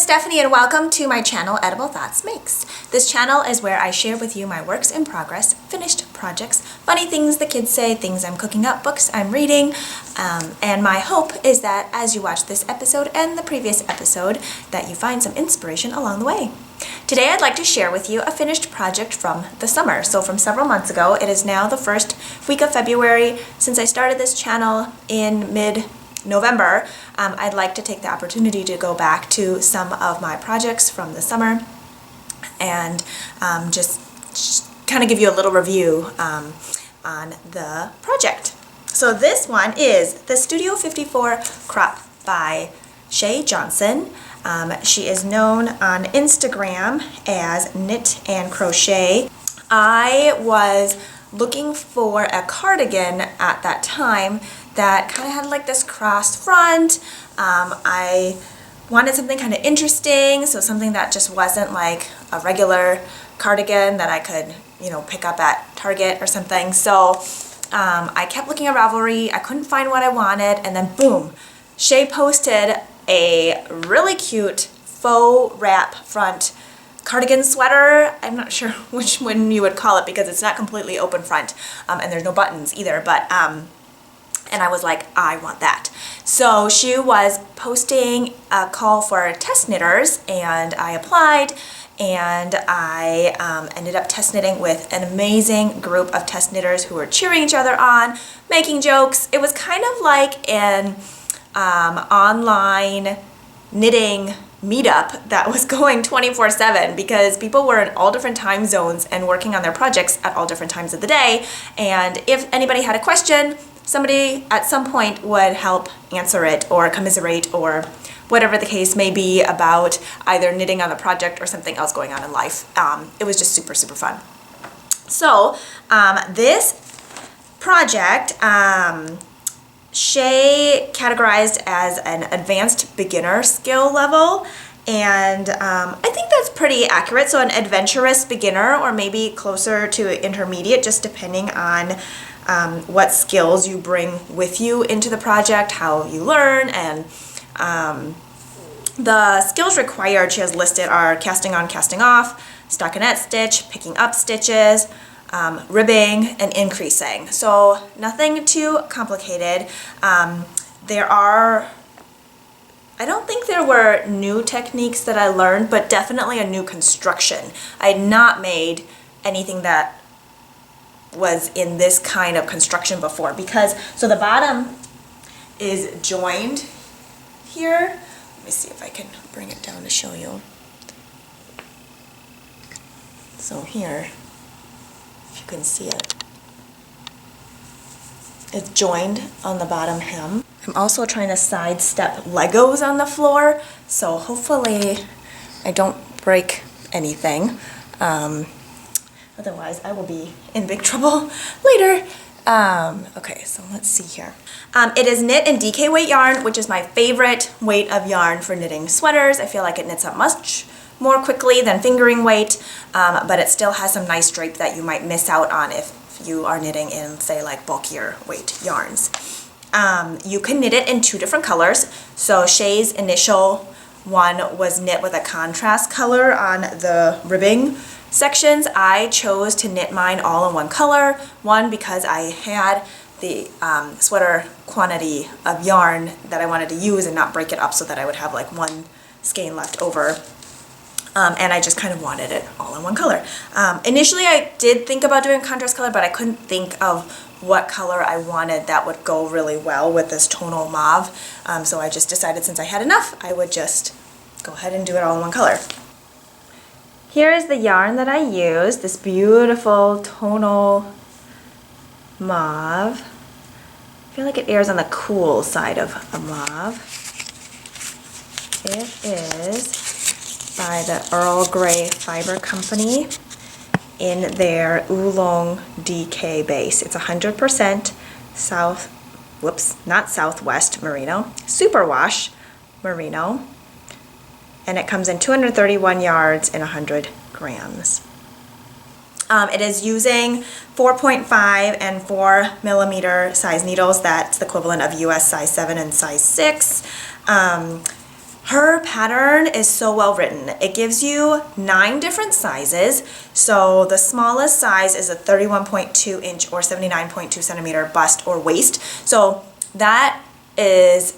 it's Stephanie and welcome to my channel Edible Thoughts Makes. This channel is where I share with you my works in progress, finished projects, funny things the kids say, things I'm cooking up, books I'm reading, and my hope is that as you watch this episode and the previous episode that you find some inspiration along the way. Today I'd like to share with you a finished project from the summer. So from several months ago, it is now the first week of February. Since I started this channel in mid-November, I'd like to take the opportunity to go back to some of my projects from the summer and just kind of give you a little review on the project. So this one is the Studio 54 crop by Shay Johnson. She is known on Instagram as Knit and Crochet. I was looking for a cardigan at that time that kind of had like this crossed front. I wanted something kind of interesting, so something that just wasn't like a regular cardigan that I could, pick up at Target or something. So I kept looking at Ravelry, I couldn't find what I wanted, and then boom, Shay posted a really cute faux wrap front cardigan sweater. I'm not sure which one you would call it because it's not completely open front, and there's no buttons either, but and I was like, I want that. So she was posting a call for test knitters and I applied, and I ended up test knitting with an amazing group of test knitters who were cheering each other on, making jokes. It was kind of like an online knitting meetup that was going 24/7 because people were in all different time zones and working on their projects at all different times of the day. And if anybody had a question, somebody at some point would help answer it or commiserate or whatever the case may be about either knitting on the project or something else going on in life. It was just super, super fun. So this project, Shay categorized as an advanced beginner skill level, and I think that's pretty accurate. So an adventurous beginner, or maybe closer to intermediate, just depending on what skills you bring with you into the project, how you learn, and the skills required she has listed are casting on, casting off, stockinette stitch, picking up stitches, ribbing, and increasing. So nothing too complicated. I don't think there were new techniques that I learned, but definitely a new construction. I had not made anything that was in this kind of construction before so the bottom is joined here. Let me see if I can bring it down to show you. So here, if you can see it, it's joined on the bottom hem. I'm also trying to sidestep Legos on the floor, so hopefully I don't break anything. Otherwise I will be in big trouble later. Okay, so let's see here. It is knit in DK weight yarn, which is my favorite weight of yarn for knitting sweaters. I feel like it knits up much more quickly than fingering weight, but it still has some nice drape that you might miss out on if you are knitting in, say, like bulkier weight yarns. You can knit it in two different colors. So Shay's initial one was knit with a contrast color on the ribbing sections. I chose to knit mine all in one color. One, because I had the sweater quantity of yarn that I wanted to use and not break it up so that I would have like one skein left over. And I just kind of wanted it all in one color. Initially I did think about doing contrast color, but I couldn't think of what color I wanted that would go really well with this tonal mauve. So I just decided since I had enough, I would just go ahead and do it all in one color. Here is the yarn that I used, this beautiful tonal mauve. I feel like it airs on the cool side of a mauve. It is by the Earl Grey Fiber Company in their Oolong DK base. It's 100% not Southwest Merino, Superwash Merino. And it comes in 231 yards and 100 grams. It is using 4.5 and 4 millimeter size needles. That's the equivalent of US size 7 and size 6. Her pattern is so well written. It gives you 9 different sizes. So the smallest size is a 31.2 inch or 79.2 centimeter bust or waist. So that is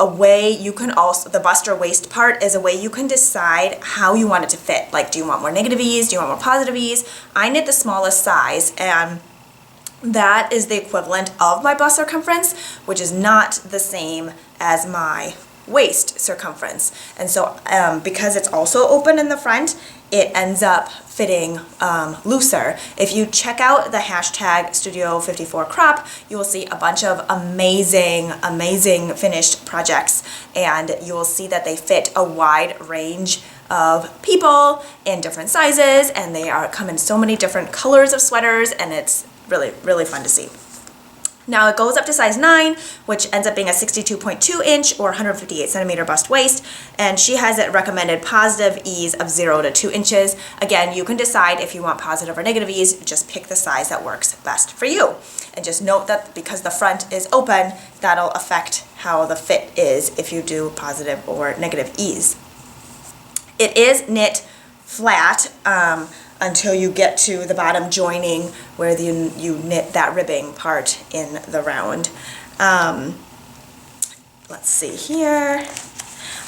a way you can also, the bust or waist part is a way you can decide how you want it to fit. Like, do you want more negative ease? Do you want more positive ease? I knit the smallest size, and that is the equivalent of my bust circumference, which is not the same as my waist circumference. And so because it's also open in the front, it ends up fitting looser. If you check out the hashtag Studio54Crop, you will see a bunch of amazing finished projects, and you will see that they fit a wide range of people in different sizes, and they come in so many different colors of sweaters, and it's really fun to see. Now it goes up to size 9, which ends up being a 62.2 inch or 158 centimeter bust waist, and she has it recommended positive ease of 0 to 2 inches. Again, you can decide if you want positive or negative ease, just pick the size that works best for you. And just note that because the front is open, that'll affect how the fit is if you do positive or negative ease. It is knit flat until you get to the bottom joining where you knit that ribbing part in the round. Let's see here.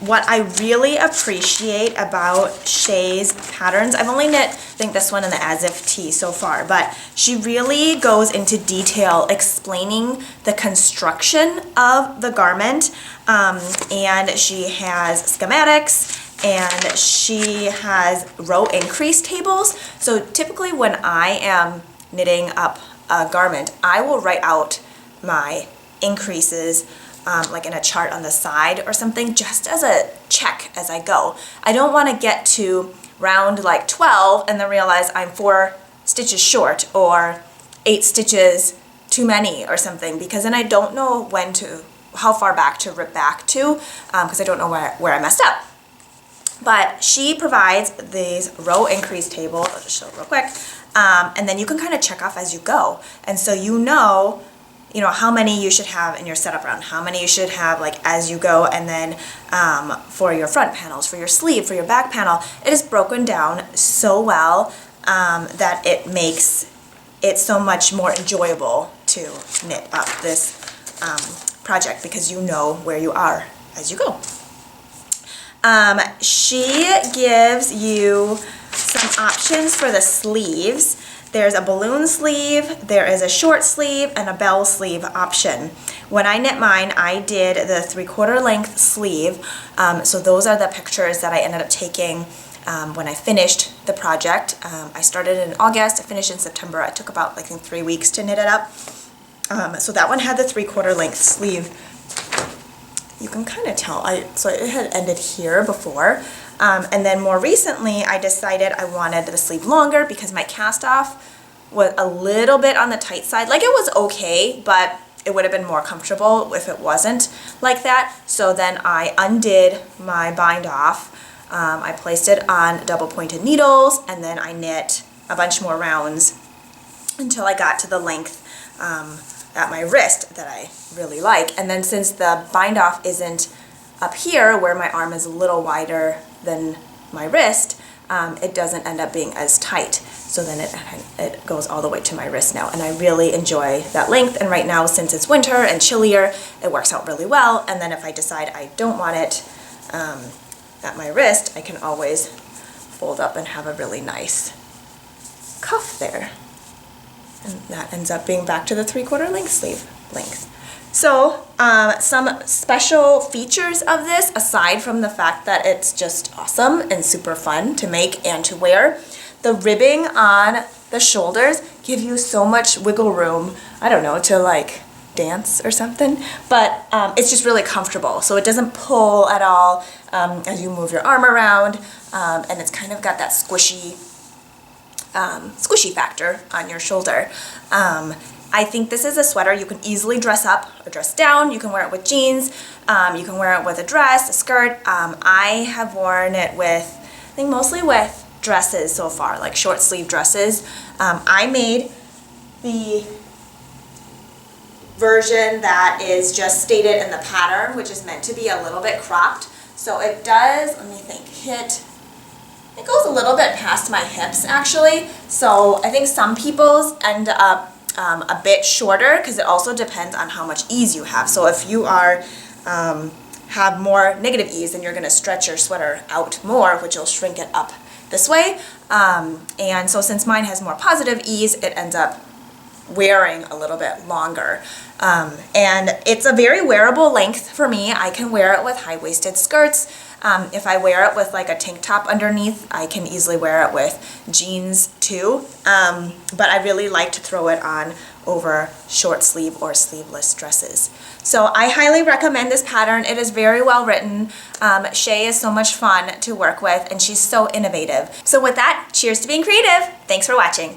What I really appreciate about Shay's patterns, I've only knit, I think, this one in the As If tee so far, but she really goes into detail explaining the construction of the garment, and she has schematics, and she has row increase tables. So typically when I am knitting up a garment, I will write out my increases like in a chart on the side or something, just as a check as I go. I don't want to get to round like 12 and then realize I'm 4 stitches short or 8 stitches too many or something, because then I don't know how far back to rip back to, because I don't know where I messed up. But she provides these row increase tables. I'll just show it real quick. And then you can kind of check off as you go. And so you know how many you should have in your setup round, how many you should have like as you go, and then for your front panels, for your sleeve, for your back panel, it is broken down so well that it makes it so much more enjoyable to knit up this project, because you know where you are as you go. She gives you some options for the sleeves. There's a balloon sleeve, there is a short sleeve, and a bell sleeve option. When I knit mine, I did the 3/4 length sleeve, so those are the pictures that I ended up taking when I finished the project. I started in August, I finished in September. It took about, I think, 3 weeks to knit it up. So that one had the 3/4 length sleeve. You can kind of tell, so it had ended here before. And then more recently, I decided I wanted the sleeve longer because my cast off was a little bit on the tight side. Like, it was okay, but it would have been more comfortable if it wasn't like that. So then I undid my bind off. I placed it on double pointed needles, and then I knit a bunch more rounds until I got to the length at my wrist that I really like. And then since the bind off isn't up here where my arm is a little wider than my wrist, it doesn't end up being as tight. So then it goes all the way to my wrist now, and I really enjoy that length. And right now, since it's winter and chillier, it works out really well. And then if I decide I don't want it at my wrist, I can always fold up and have a really nice cuff there. And that ends up being back to the 3/4 length sleeve length. So some special features of this, aside from the fact that it's just awesome and super fun to make and to wear, the ribbing on the shoulders give you so much wiggle room, I don't know, to like dance or something, but it's just really comfortable. So it doesn't pull at all as you move your arm around, and it's kind of got that squishy factor on your shoulder. I think this is a sweater you can easily dress up or dress down. You can wear it with jeans, you can wear it with a dress, a skirt. I have worn it with, I think mostly with dresses so far, like short sleeve dresses. I made the version that is just stated in the pattern, which is meant to be a little bit cropped. So it does, let me think, it goes a little bit past my hips actually. So I think some people's end up a bit shorter because it also depends on how much ease you have. So if you are have more negative ease, then you're going to stretch your sweater out more, which will shrink it up this way. And so since mine has more positive ease, it ends up wearing a little bit longer. And it's a very wearable length for me. I can wear it with high-waisted skirts. If I wear it with like a tank top underneath, I can easily wear it with jeans too. But I really like to throw it on over short sleeve or sleeveless dresses. So I highly recommend this pattern. It is very well written. Shay is so much fun to work with and she's so innovative. So with that, cheers to being creative. Thanks for watching.